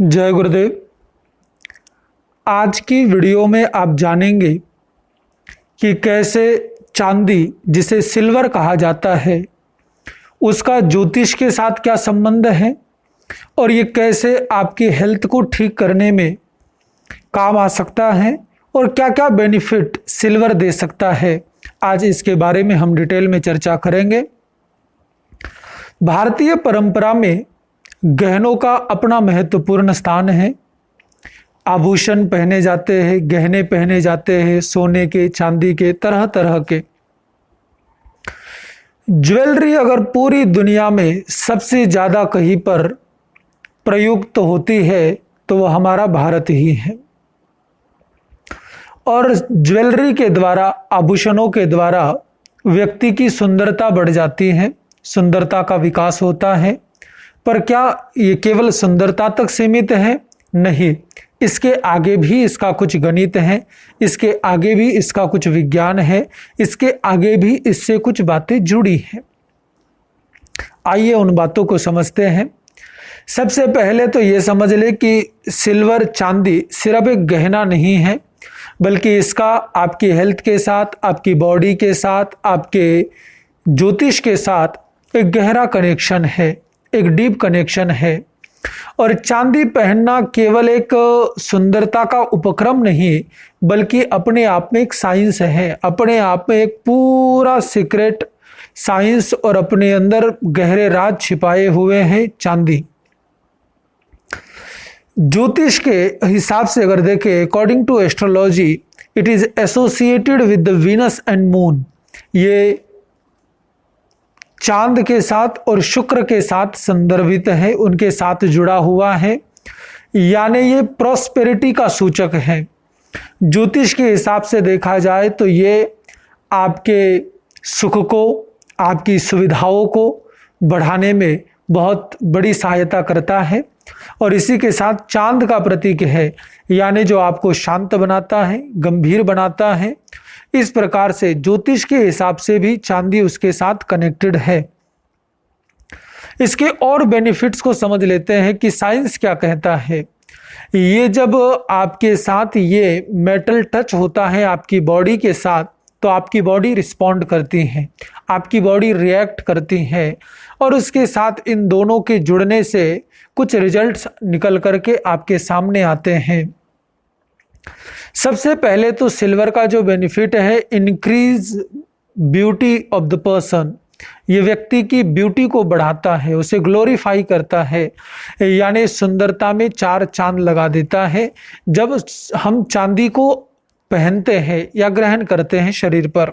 जय गुरुदेव। आज की वीडियो में आप जानेंगे कि कैसे चांदी, जिसे सिल्वर कहा जाता है, उसका ज्योतिष के साथ क्या संबंध है और ये कैसे आपकी हेल्थ को ठीक करने में काम आ सकता है और क्या क्या बेनिफिट सिल्वर दे सकता है। आज इसके बारे में हम डिटेल में चर्चा करेंगे। भारतीय परंपरा में गहनों का अपना महत्वपूर्ण स्थान है। आभूषण पहने जाते हैं, गहने पहने जाते हैं, सोने के, चांदी के, तरह तरह के। ज्वेलरी अगर पूरी दुनिया में सबसे ज्यादा कहीं पर प्रयुक्त होती है तो वह हमारा भारत ही है। और ज्वेलरी के द्वारा, आभूषणों के द्वारा व्यक्ति की सुंदरता बढ़ जाती है, सुंदरता का विकास होता है। पर क्या ये केवल सुंदरता तक सीमित है? नहीं, इसके आगे भी इसका कुछ गणित है, इसके आगे भी इसका कुछ विज्ञान है, इसके आगे भी इससे कुछ बातें जुड़ी हैं। आइए उन बातों को समझते हैं। सबसे पहले तो ये समझ ले कि सिल्वर, चांदी सिर्फ एक गहना नहीं है, बल्कि इसका आपकी हेल्थ के साथ, आपकी बॉडी के साथ, आपके ज्योतिष के साथ एक गहरा कनेक्शन है, एक डीप कनेक्शन है। और चांदी पहनना केवल एक सुंदरता का उपक्रम नहीं, बल्कि अपने आप में एक साइंस है, अपने आप में एक पूरा सीक्रेट साइंस और अपने अंदर गहरे राज छिपाए हुए हैं चांदी। ज्योतिष के हिसाब से अगर देखें, according to astrology, it is associated with the Venus and moon. ये चांद के साथ और शुक्र के साथ संदर्भित है, उनके साथ जुड़ा हुआ है, यानी ये प्रॉस्पेरिटी का सूचक है। ज्योतिष के हिसाब से देखा जाए तो ये आपके सुख को, आपकी सुविधाओं को बढ़ाने में बहुत बड़ी सहायता करता है। और इसी के साथ चांद का प्रतीक है, यानी जो आपको शांत बनाता है, गंभीर बनाता है। इस प्रकार से ज्योतिष के हिसाब से भी चांदी उसके साथ कनेक्टेड है। इसके और बेनिफिट्स को समझ लेते हैं कि साइंस क्या कहता है। ये जब आपके साथ ये मेटल टच होता है आपकी बॉडी के साथ, तो आपकी बॉडी रिस्पॉन्ड करती है, आपकी बॉडी रिएक्ट करती है, और उसके साथ इन दोनों के जुड़ने से कुछ रिजल्ट्स निकल करके आपके सामने आते हैं। सबसे पहले तो सिल्वर का जो बेनिफिट है, increase beauty of the person. ये व्यक्ति की ब्यूटी को बढ़ाता है, उसे ग्लोरीफाई करता है, यानी सुंदरता में चार चांद लगा देता है जब हम चांदी को पहनते हैं या ग्रहण करते हैं शरीर पर।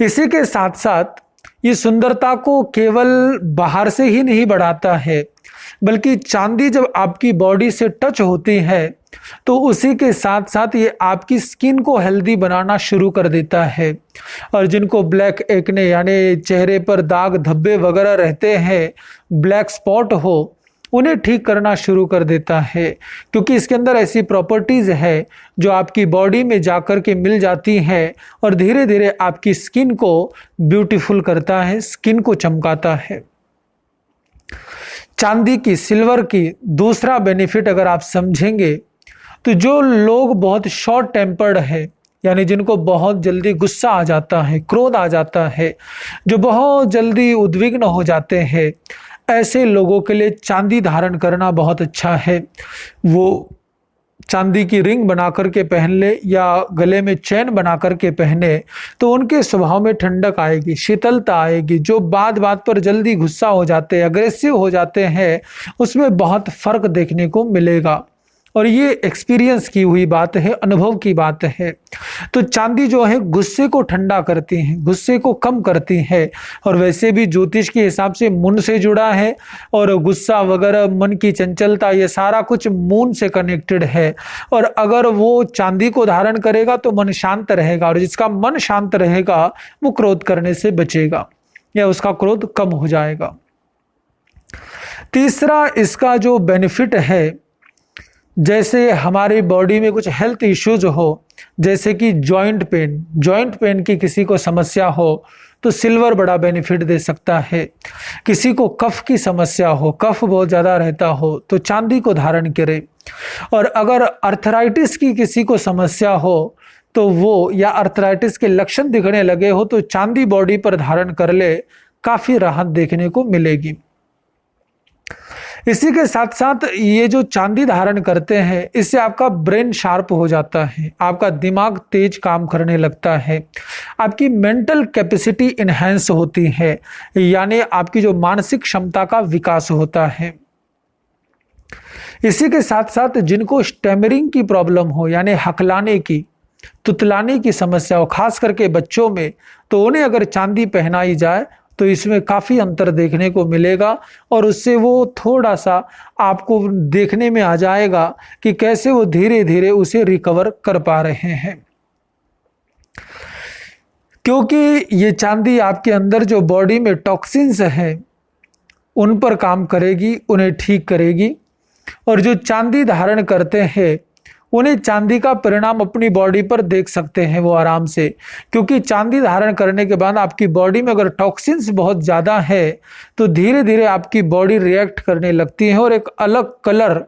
इसी के साथ साथ ये सुंदरता को केवल बाहर से ही नहीं बढ़ाता है, बल्कि चांदी जब आपकी बॉडी से टच होती है तो उसी के साथ साथ ये आपकी स्किन को हेल्दी बनाना शुरू कर देता है। और जिनको ब्लैक एक्ने यानी चेहरे पर दाग धब्बे वगैरह रहते हैं, ब्लैक स्पॉट हो, उन्हें ठीक करना शुरू कर देता है, क्योंकि इसके अंदर ऐसी प्रॉपर्टीज है जो आपकी बॉडी में जाकर के मिल जाती हैं और धीरे धीरे आपकी स्किन को ब्यूटीफुल करता है, स्किन को चमकाता है। चांदी की, सिल्वर की दूसरा बेनिफिट अगर आप समझेंगे तो जो लोग बहुत शॉर्ट टेम्पर्ड है, यानी जिनको बहुत जल्दी गुस्सा आ जाता है, क्रोध आ जाता है, जो बहुत जल्दी उद्विग्न हो जाते हैं, ऐसे लोगों के लिए चांदी धारण करना बहुत अच्छा है। वो चांदी की रिंग बना करके पहन ले या गले में चैन बना करके पहने तो उनके स्वभाव में ठंडक आएगी, शीतलता आएगी। जो बात बात पर जल्दी गुस्सा हो जाते हैं, अग्रेसिव हो जाते हैं, उसमें बहुत फर्क देखने को मिलेगा। और ये एक्सपीरियंस की हुई बात है, अनुभव की बात है। तो चांदी जो है गुस्से को ठंडा करती है, गुस्से को कम करती है। और वैसे भी ज्योतिष के हिसाब से मून से जुड़ा है, और गुस्सा वगैरह, मन की चंचलता, ये सारा कुछ मून से कनेक्टेड है। और अगर वो चांदी को धारण करेगा तो मन शांत रहेगा, और जिसका मन शांत रहेगा वो क्रोध करने से बचेगा या उसका क्रोध कम हो जाएगा। तीसरा इसका जो बेनिफिट है, जैसे हमारी बॉडी में कुछ हेल्थ इश्यूज हो, जैसे कि जॉइंट पेन की किसी को समस्या हो, तो सिल्वर बड़ा बेनिफिट दे सकता है। किसी को कफ की समस्या हो, कफ बहुत ज़्यादा रहता हो, तो चांदी को धारण करे। और अगर अर्थराइटिस की किसी को समस्या हो तो वो, या अर्थराइटिस के लक्षण दिखने लगे हो, तो चांदी बॉडी पर धारण कर ले, काफ़ी राहत देखने को मिलेगी। इसी के साथ साथ ये जो चांदी धारण करते हैं, इससे आपका ब्रेन शार्प हो जाता है, आपका दिमाग तेज काम करने लगता है, आपकी मेंटल कैपेसिटी इन्हेंस होती है, यानी आपकी जो मानसिक क्षमता का विकास होता है। इसी के साथ साथ जिनको स्टैमरिंग की प्रॉब्लम हो, यानी हकलाने की, तुतलाने की समस्या हो, खास करके बच्चों में, तो उन्हें अगर चांदी पहनाई जाए तो इसमें काफ़ी अंतर देखने को मिलेगा, और उससे वो थोड़ा सा आपको देखने में आ जाएगा कि कैसे वो धीरे धीरे उसे रिकवर कर पा रहे हैं। क्योंकि ये चांदी आपके अंदर जो बॉडी में टॉक्सिन्स हैं उन पर काम करेगी, उन्हें ठीक करेगी। और जो चांदी धारण करते हैं उन्हें चांदी का परिणाम अपनी बॉडी पर देख सकते हैं वो आराम से, क्योंकि चांदी धारण करने के बाद आपकी बॉडी में अगर टॉक्सिन्स बहुत ज़्यादा है तो धीरे धीरे आपकी बॉडी रिएक्ट करने लगती है और एक अलग कलर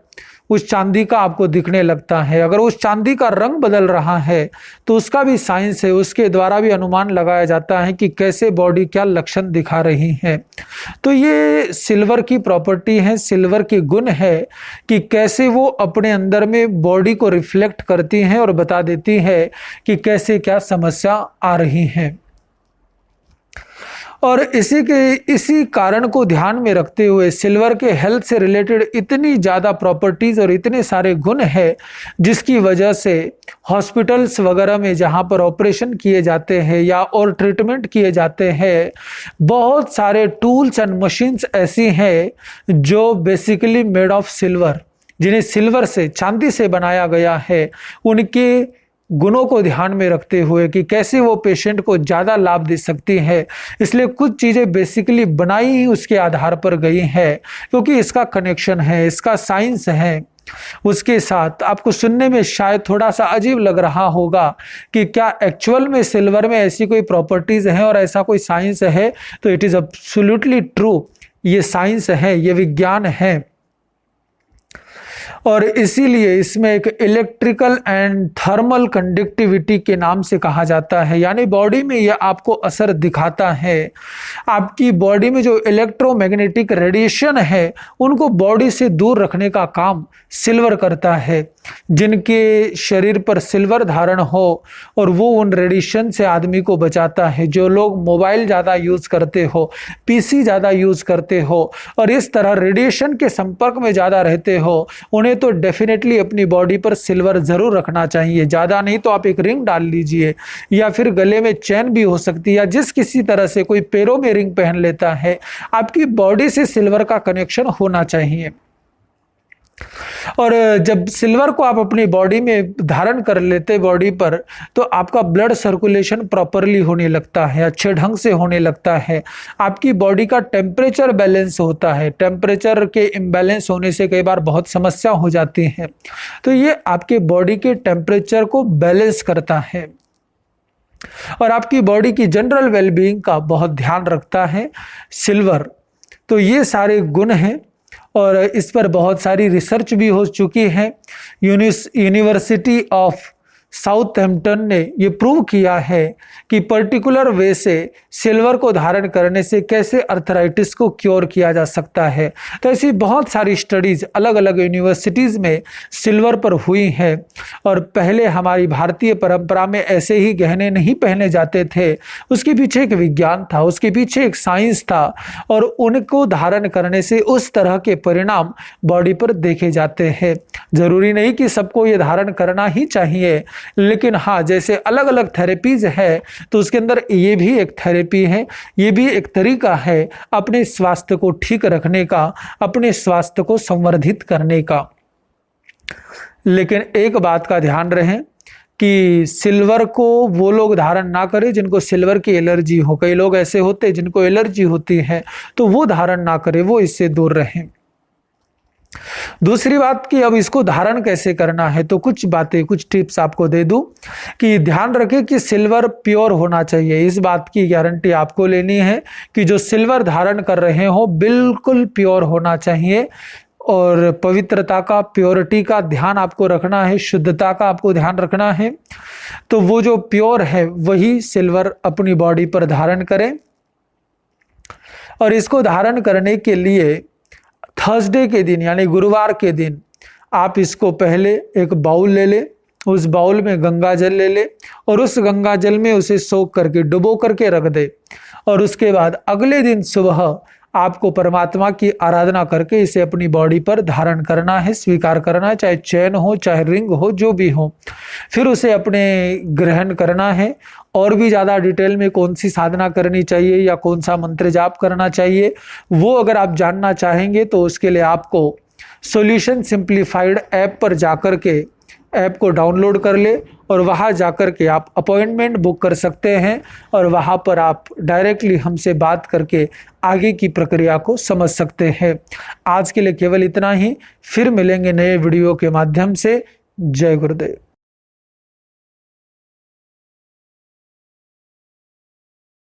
उस चांदी का आपको दिखने लगता है। अगर उस चांदी का रंग बदल रहा है तो उसका भी साइंस है, उसके द्वारा भी अनुमान लगाया जाता है कि कैसे बॉडी क्या लक्षण दिखा रही है। तो ये सिल्वर की प्रॉपर्टी है, सिल्वर की गुण है कि कैसे वो अपने अंदर में बॉडी को रिफ्लेक्ट करती है और बता देती है कि कैसे क्या समस्या आ रही है। और इसी कारण को ध्यान में रखते हुए सिल्वर के हेल्थ से रिलेटेड इतनी ज़्यादा प्रॉपर्टीज़ और इतने सारे गुण हैं, जिसकी वजह से हॉस्पिटल्स वगैरह में जहाँ पर ऑपरेशन किए जाते हैं या और ट्रीटमेंट किए जाते हैं, बहुत सारे टूल्स एंड मशीन्स ऐसी हैं जो बेसिकली मेड ऑफ सिल्वर, जिन्हें सिल्वर से, चांदी से बनाया गया है, उनके गुणों को ध्यान में रखते हुए कि कैसे वो पेशेंट को ज़्यादा लाभ दे सकती है। इसलिए कुछ चीज़ें बेसिकली बनाई ही उसके आधार पर गई है, क्योंकि इसका कनेक्शन है, इसका साइंस है। उसके साथ आपको सुनने में शायद थोड़ा सा अजीब लग रहा होगा कि क्या एक्चुअल में सिल्वर में ऐसी कोई प्रॉपर्टीज़ हैं और ऐसा कोई साइंस है, तो इट इज़ एब्सोल्युटली ट्रू। ये साइंस है, ये विज्ञान है, और इसीलिए इसमें एक इलेक्ट्रिकल एंड थर्मल कंडक्टिविटी के नाम से कहा जाता है, यानी बॉडी में यह आपको असर दिखाता है। आपकी बॉडी में जो इलेक्ट्रोमैग्नेटिक रेडिएशन है उनको बॉडी से दूर रखने का काम सिल्वर करता है। जिनके शरीर पर सिल्वर धारण हो और वो उन रेडिएशन से आदमी को बचाता है। जो लोग मोबाइल ज़्यादा यूज़ करते हो, पीसी ज़्यादा यूज़ करते हो और इस तरह रेडिएशन के संपर्क में ज़्यादा रहते हो, उन्हें तो डेफिनेटली अपनी बॉडी पर सिल्वर ज़रूर रखना चाहिए। ज़्यादा नहीं तो आप एक रिंग डाल लीजिए, या फिर गले में चैन भी हो सकती है, या जिस किसी तरह से कोई पैरों में रिंग पहन लेता है, आपकी बॉडी से सिल्वर का कनेक्शन होना चाहिए। और जब सिल्वर को आप अपनी बॉडी में धारण कर लेते बॉडी पर, तो आपका ब्लड सर्कुलेशन प्रॉपरली होने लगता है, अच्छे ढंग से होने लगता है। आपकी बॉडी का टेम्परेचर बैलेंस होता है। टेम्परेचर के इम्बैलेंस होने से कई बार बहुत समस्या हो जाती है, तो ये आपके बॉडी के टेम्परेचर को बैलेंस करता है और आपकी बॉडी की जनरल वेलबीइंग का बहुत ध्यान रखता है सिल्वर। तो ये सारे गुण हैं और इस पर बहुत सारी रिसर्च भी हो चुकी है। यूनिवर्सिटी ऑफ साउथहैम्पटन ने ये प्रूव किया है कि पर्टिकुलर वे से सिल्वर को धारण करने से कैसे अर्थराइटिस को क्योर किया जा सकता है। तो ऐसी बहुत सारी स्टडीज़ अलग अलग यूनिवर्सिटीज़ में सिल्वर पर हुई हैं। और पहले हमारी भारतीय परंपरा में ऐसे ही गहने नहीं पहने जाते थे, उसके पीछे एक विज्ञान था, उसके पीछे एक साइंस था, और उनको धारण करने से उस तरह के परिणाम बॉडी पर देखे जाते हैं। ज़रूरी नहीं कि सबको ये धारण करना ही चाहिए, लेकिन हाँ, जैसे अलग अलग थेरेपीज है तो उसके अंदर ये भी एक थेरेपी है, ये भी एक तरीका है अपने स्वास्थ्य को ठीक रखने का, अपने स्वास्थ्य को संवर्धित करने का। लेकिन एक बात का ध्यान रहे कि सिल्वर को वो लोग धारण ना करें जिनको सिल्वर की एलर्जी हो। कई लोग ऐसे होते हैं जिनको एलर्जी होती है, तो वो धारण ना करें, वो इससे दूर रहें। दूसरी बात कि अब इसको धारण कैसे करना है, तो कुछ बातें, कुछ टिप्स आपको दे दूं कि ध्यान रखें कि सिल्वर प्योर होना चाहिए। इस बात की गारंटी आपको लेनी है कि जो सिल्वर धारण कर रहे हो बिल्कुल प्योर होना चाहिए, और पवित्रता का, प्योरिटी का ध्यान आपको रखना है, शुद्धता का आपको ध्यान रखना है। तो वो जो प्योर है वही सिल्वर अपनी बॉडी पर धारण करें। और इसको धारण करने के लिए थर्सडे के दिन यानी गुरुवार के दिन आप इसको पहले एक बाउल ले ले, उस बाउल में गंगा जल ले ले और उस गंगा जल में उसे सोख करके, डुबो करके रख दे। और उसके बाद अगले दिन सुबह आपको परमात्मा की आराधना करके इसे अपनी बॉडी पर धारण करना है, स्वीकार करना है, चाहे चैन हो, चाहे रिंग हो, जो भी हो। फिर उसे अपने ग्रहण करना है। और भी ज़्यादा डिटेल में कौन सी साधना करनी चाहिए या कौन सा मंत्र जाप करना चाहिए, वो अगर आप जानना चाहेंगे तो उसके लिए आपको सॉल्यूशन सिंप्लीफाइड ऐप पर जाकर के ऐप को डाउनलोड कर ले और वहाँ जाकर के आप अपॉइंटमेंट बुक कर सकते हैं और वहाँ पर आप डायरेक्टली हमसे बात करके आगे की प्रक्रिया को समझ सकते हैं। आज के लिए केवल इतना ही, फिर मिलेंगे नए वीडियो के माध्यम से। जय गुरुदेव।